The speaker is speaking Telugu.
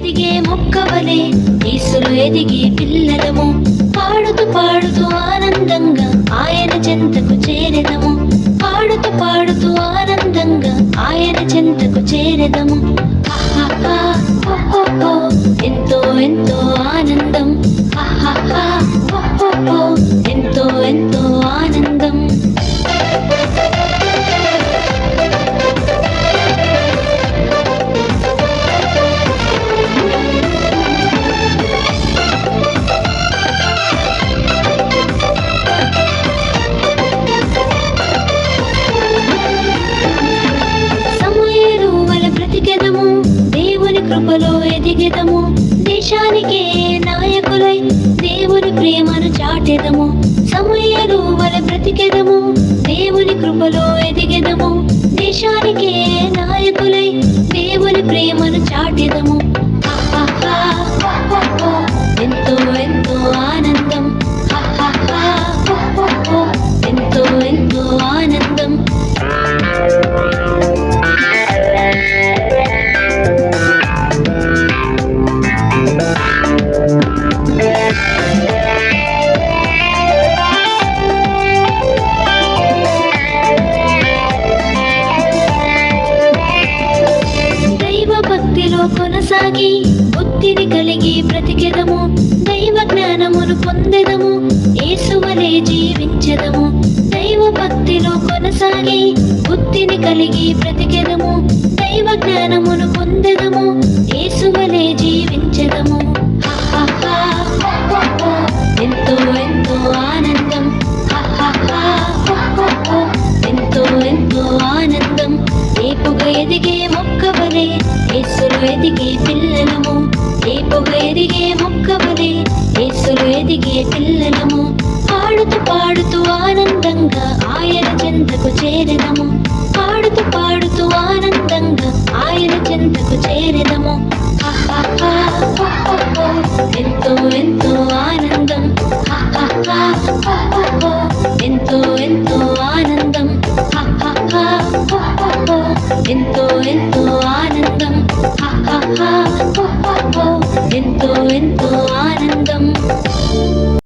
ఎదిగే మొక్కవలే యేసులో ఎదిగే పిల్లలము. పాడుతూ పాడుతూ ఆనందంగా ఆయన చెంతకు చేరెదము. పాడుతూ పాడుతూ ఆనందంగా ఆయన చెంతకు చేరెదము. ఆహాహా, ఓహోహో, ఎంతో ఎంతో ఆనందం. ఆహాహా, ఓహోహో, ఎంతో ఎంతో ఆనందం. దేవుని కృపలో ఎదిగెదము. దేశానికే నాయకులై దేవుని ప్రేమను చాటెదము. సమూయేలు వలె బ్రతికెదము. దేవుని కృపలో ఎదిగెదము. దేశానికే నాయకులై దేవుని ప్రేమను చాటెదము. ఆహాహా, ఓహోహో, ఎంతో ఎంతో ఆనందం. ఆహాహా, ఓహోహో, ఎంతో ఎంతో ఆనందం. భక్తిలో కొనసాగి బుద్ధిని కలిగి బ్రతికెదము. దైవ జ్ఞానమును పొందెదము. యేసువలే జీవించెదము. దైవ భక్తిలో కొనసాగి బుద్ధిని కలిగి బ్రతికెదము. దైవ జ్ఞానమును పొందెదము. యేసువలే జీవించెదము. ఆహాహా, ఓహోహో, ఎంతో ఎంతో ఆనందం. ఆహాహా, ఓహోహో, ఎంతో ఎంతో ఆనందం. ఏపుగా ఎదిగే మొక్కవలే యేసులో ఎదిగే పిల్లలము. ఏపుగా ఎదిగే మొక్కవలే యేసులో ఎదిగే పిల్లలము. పాడుతూ పాడుతూ ఆనందంగా ఆయన చెంతకు చేరెదము. పాడుతూ పాడుతూ ఆనందంగా ఆయన చెంతకు చేరెదము. ఆహాహా, ఓహోహో, ఎంతో ఎంతో ఆనందం. ఆహాహా, ఓహోహో, ఎంతో ఎంతో ఆనందం. ఆహాహా, ఓహోహో, ఎంతో ఎంతో ఆనందం. ఆహాహా, ఓహోహో, ఎంతో ఎంతో ఆనందం.